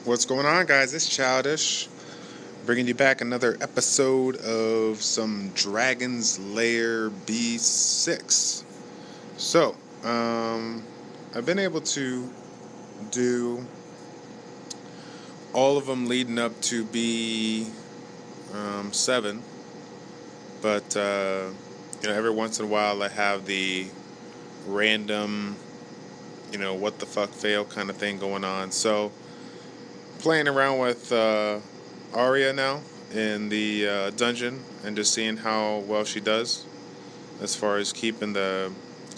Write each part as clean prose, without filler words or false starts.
What's going on, guys? It's Childish, bringing you back another episode of some Dragon's Lair B6. So, I've been able to do all of them leading up to B7, but every once in a while I have the random, what the fuck fail kind of thing going on. So, playing around with Arya now in the dungeon and just seeing how well she does as far as keeping the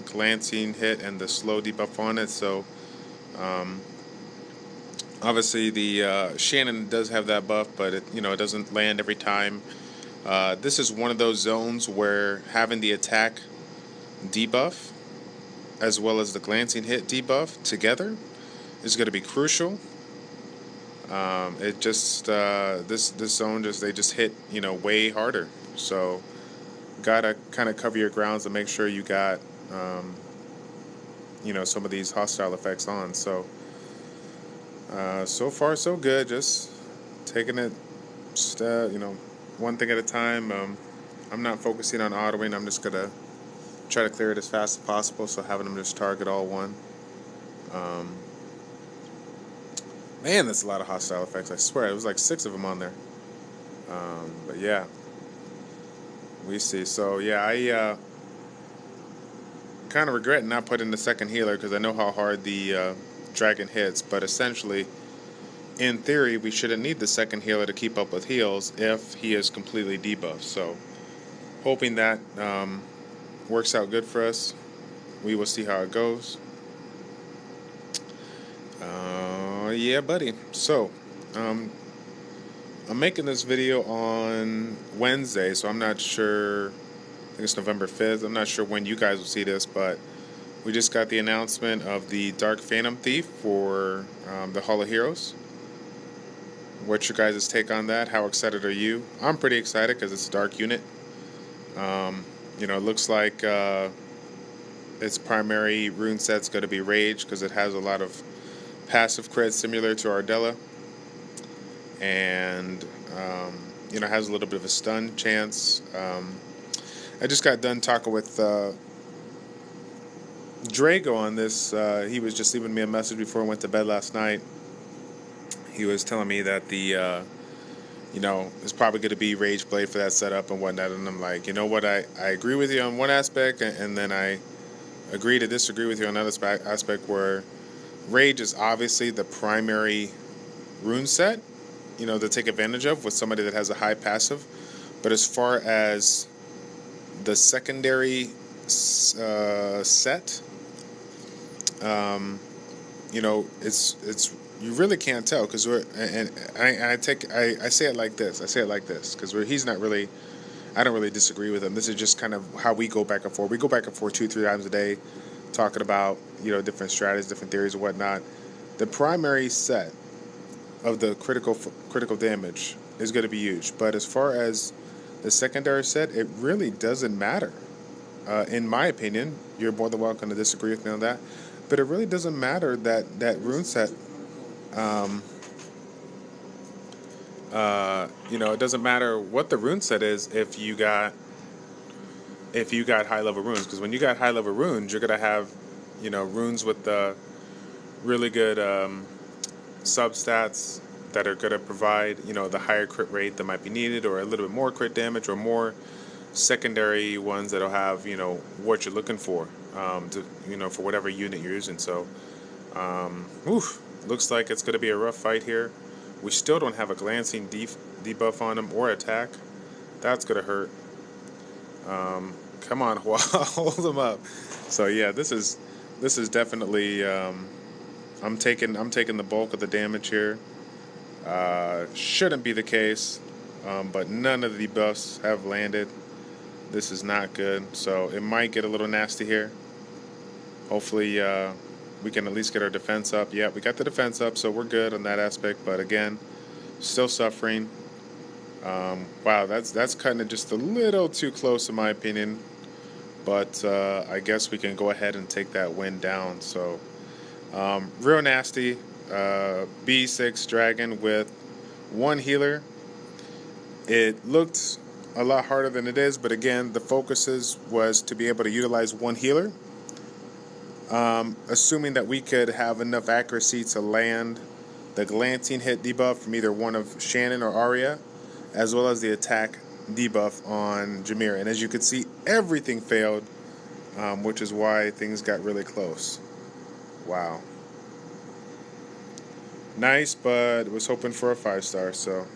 glancing hit and the slow debuff on it. So obviously the Shannon does have that buff, but it doesn't land every time. This is one of those zones where having the attack debuff as well as the glancing hit debuff together is going to be crucial. It just this zone they just hit way harder. So gotta kind of cover your grounds and make sure you got some of these hostile effects on. So so far so good. Just taking it one thing at a time. I'm not focusing on autoing. I'm just gonna try to clear it as fast as possible. So having them just target all one. Man, that's a lot of hostile effects. I swear, it was like 6 of them on there. But yeah, we see. So yeah, I kind of regret not putting the second healer because I know how hard the dragon hits. But essentially, in theory, we shouldn't need the second healer to keep up with heals if he is completely debuffed. So hoping that works out good for us. We will see how it goes. Yeah, buddy. So, I'm making this video on Wednesday, so I'm not sure. I think it's November 5th. I'm not sure when you guys will see this, but we just got the announcement of the Dark Phantom Thief for the Hall of Heroes. What's your guys' take on that? How excited are you? I'm pretty excited because it's a dark unit. It looks like its primary rune set's going to be Rage because it has a lot of passive crits similar to Ardella, and has a little bit of a stun chance. I just got done talking with Drago on this. He was just leaving me a message before I went to bed last night. He was telling me that the it's probably going to be Rage Blade for that setup and whatnot, and I'm like, you know what, I agree with you on one aspect, and then I agree to disagree with you on another aspect where Rage is obviously the primary rune set, to take advantage of with somebody that has a high passive. But as far as the secondary set, it's you really can't tell because I say it like this because he's not really. I don't really disagree with him. This is just kind of how we go back and forth. We go back and forth 2-3 times a day, talking about different strategies, different theories, and whatnot. The primary set of the critical damage is going to be huge, but as far as the secondary set, it really doesn't matter. In my opinion, you're more than welcome to disagree with me on that, but it really doesn't matter that rune set. It doesn't matter what the rune set is if you got high level runes, because when you got high level runes, you're gonna have runes with the really good substats that are gonna provide the higher crit rate that might be needed, or a little bit more crit damage, or more secondary ones that'll have what you're looking for for whatever unit you're using. So looks like it's gonna be a rough fight here. We still don't have a glancing debuff on him or attack. That's gonna hurt. Come on, hold him up. So yeah, this is definitely. I'm taking the bulk of the damage here. Shouldn't be the case, but none of the debuffs have landed. This is not good. So it might get a little nasty here. Hopefully, we can at least get our defense up. Yeah, we got the defense up, so we're good on that aspect. But again, still suffering. Wow, that's cutting it just a little too close in my opinion. But I guess we can go ahead and take that win down. So real nasty. B6 dragon with one healer. It looked a lot harder than it is, but again, the focuses was to be able to utilize one healer. Assuming that we could have enough accuracy to land the glancing hit debuff from either one of Shannon or Arya, as well as the attack debuff on Jameer. And as you can see, everything failed, which is why things got really close. Wow. Nice, but was hoping for a 5-star, so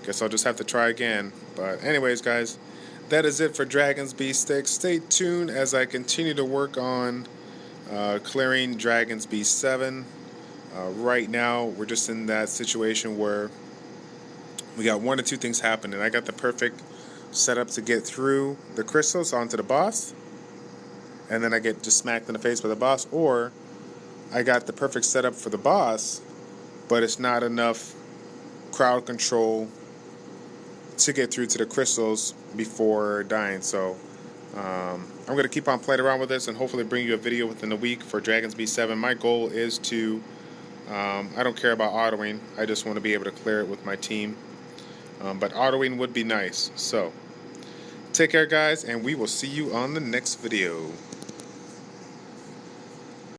guess I'll just have to try again. But anyways, guys, that is it for Dragon's B6. Stay tuned as I continue to work on clearing Dragon's B7. Right now, we're just in that situation where we got one or two things happening. I got the perfect setup to get through the crystals onto the boss, and then I get just smacked in the face by the boss, or I got the perfect setup for the boss, but it's not enough crowd control to get through to the crystals before dying. So I'm going to keep on playing around with this and hopefully bring you a video within a week for Dragon's B7. My goal is to, I don't care about autoing, I just want to be able to clear it with my team. But autoing would be nice. So take care, guys, and we will see you on the next video.